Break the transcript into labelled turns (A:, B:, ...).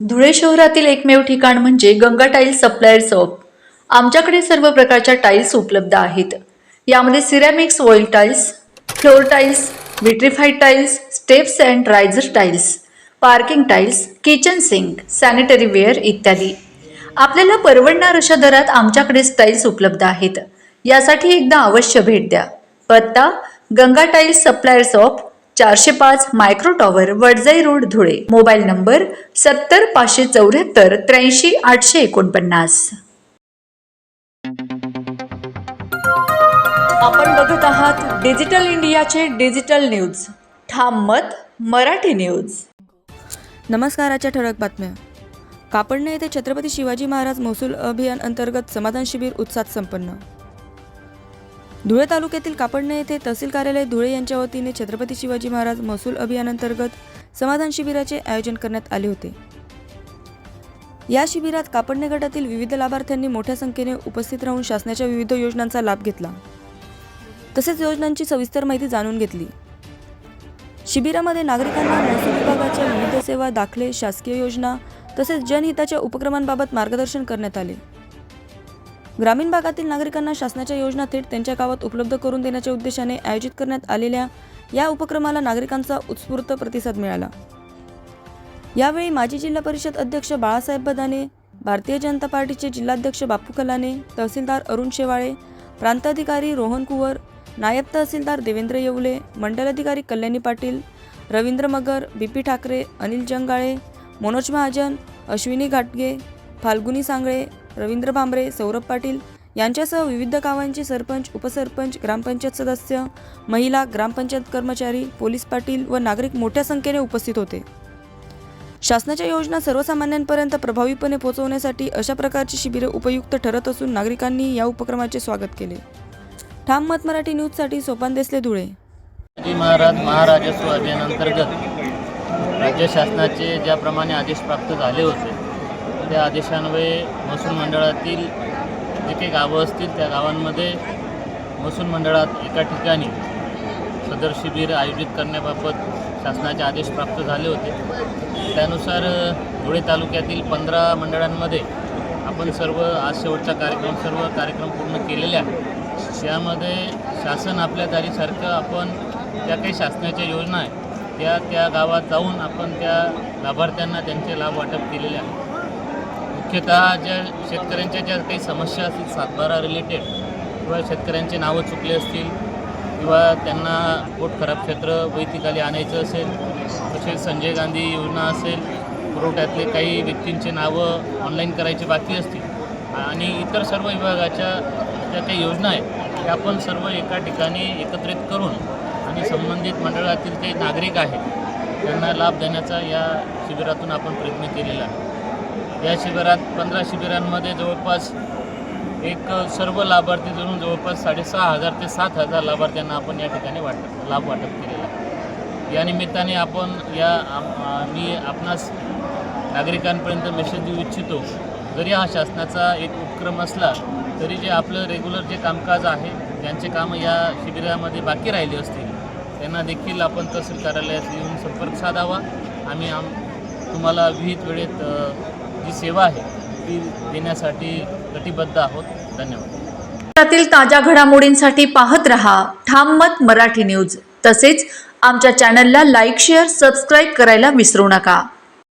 A: धुळे शहरातील एकमेव ठिकाण म्हणजे गंगा टाइल्स सप्लायर शॉप। आमच्याकडे सर्व प्रकारच्या टाइल्स उपलब्ध आहेत। यामध्ये ceramics, oil tiles, floor tiles, vitrified tiles, steps and riser tiles, parking tiles, kitchen sink, sanitary ware इत्यादी। आपल्याला परवडणार अशा दरात आमच्याकडे टाइल्स उपलब्ध आहेत। यासाठी एकदा अवश्य भेट द्या। पत्ता Ganga tiles supplier shop, 405 micro tower, Wadjai road, Dhule. Mobile number 70 574 83 849। आपण बघत आहात डिजिटल इंडियाचे डिजिटल न्यूज। ठाम मत मराठी न्यूज।
B: नमस्काराच्या ठळक बातम्या। कापडणे येथे छत्रपती शिवाजी महाराज महसूल अभियान अंतर्गत समाधान शिबिर उत्साहात संपन्न। धुळे तालुक्यातील कापडणे येथे तहसील कार्यालय धुळे यांच्या वतीने छत्रपती शिवाजी महाराज महसूल अभियान अंतर्गत समाधान शिबिराचे आयोजन करण्यात आले होते। या शिबिरात कापडणे गटातील विविध लाभार्थ्यांनी मोठ्या संख्येने उपस्थित राहून शासनाच्या विविध योजनांचा लाभ घेतला, तसेच योजनांची सविस्तर माहिती जाणून घेतली। शिबिरामध्ये नागरिकांना महसूल विभागाच्या विविध सेवा, दाखले, शासकीय योजना तसेच जनहिताच्या उपक्रमांबाबत मार्गदर्शन करण्यात आले। ग्रामीण भागातील नागरिकांना शासनाच्या योजना थेट त्यांच्या गावात उपलब्ध करून देण्याच्या उद्देशाने आयोजित करण्यात आलेल्या या उपक्रमाला नागरिकांचा उत्स्फूर्त प्रतिसाद मिळाला। यावेळी माजी जिल्हा परिषद अध्यक्ष बाळासाहेब बदाने, भारतीय जनता पार्टीचे जिल्हाध्यक्ष बापू कलाने, तहसीलदार अरुण शेवाळे, प्रांताधिकारी रोहन कुवर, नायब तहसीलदार देवेंद्र येवले, मंडल अधिकारी कल्याणी पाटील, रवींद्र मगर, बीपी ठाकरे, अनिल जंगाळे, मनोज महाजन, अश्विनी घाटगे, फाल्गुनी सांगळे, रवींद्र भांबरे, सौरभ पाटील यांच्यासह विविध गावांचे सरपंच, उपसरपंच, ग्रामपंचायत सदस्य, महिला, ग्रामपंचायत कर्मचारी, पोलीस पाटील व नागरिक मोठ्या संख्येने उपस्थित होते। शासनाच्या योजना सर्वसामान्यांपर्यंत प्रभावीपणे पोहोचवण्यासाठी अशा प्रकारची शिबिरे उपयुक्त ठरत असून नागरिकांनी या उपक्रमाचे स्वागत केले। ठाम मत मराठी न्यूजसाठी सोपान देसले, धुळे।
C: शिवाजी महाराज महाराजस्व अभियानांतर्गत राज्य शासनाचे ज्याप्रमाणे आदेश प्राप्त झाले होते त्या आदेशान्वये महसूल मंडळातील जे काही गावं असतील त्या गावांमध्ये महसूल मंडळात एका ठिकाणी सदर शिबिर आयोजित करण्याबाबत शासनाचे आदेश प्राप्त झाले होते। त्यानुसार धुळे तालुक्यातील 15 मंडळांमध्ये आपण सर्व आज शेवटचा सर्व कार्यक्रम पूर्ण केलेले आहे। यामध्ये शासन आपल्या दारीसारखं आपण ज्या काही शासनाच्या योजना आहेत त्या गावात जाऊन आपण त्या लाभार्थ्यांना त्यांचे लाभ वाटप केलेले आहे। मुख्यतः ज्या शेतकऱ्यांच्या ज्या काही समस्या असतील सातबारा रिलेटेड किंवा शेतकऱ्यांचे नावं चुकले असतील किंवा त्यांना पोट खराब क्षेत्र वैतिकाली आणायचं असेल, तसेच संजय गांधी योजना असेल, पुरवठ्यातले काही व्यक्तींचे नावं ऑनलाईन करायचे बाकी असतील आणि इतर सर्व विभागाच्या ज्या काही योजना आहेत त्या आपण सर्व एका ठिकाणी एकत्रित करून आणि संबंधित मंडळातील काही नागरिक आहेत त्यांना लाभ देण्याचा या शिबिरातून आपण प्रयत्न केलेला आहे। या शिबिरात 15 शिबिरांमध्ये जवळपास सर्व लाभार्थी धरून जवळपास 6,500 ते 7,000 लाभार्थ्यांना आपण या ठिकाणी लाभ वाटप केलेला आहे। या निमित्ताने आपण मी आपणास नागरिकांपर्यंत मेसेज देऊ इच्छितो, जरी हा शासनाचा एक उपक्रम असला तरी जे आपलं रेग्युलर जे कामकाज आहे ज्यांचे कामं या शिबिरामध्ये बाकी राहिले असतील त्यांना देखील आपण तहसील कार्यालयात येऊन संपर्क साधावा। आम्ही तुम्हाला विहित वेळेत जी सेवा आहे ती देण्यासाठी कटिबद्ध आहोत। धन्यवाद।
A: त्यातील ताज्या घडामोडींसाठी पाहत रहा ठाम मत मराठी न्यूज। तसेच आमच्या चॅनलला लाईक, शेअर, सबस्क्राईब करायला विसरू नका।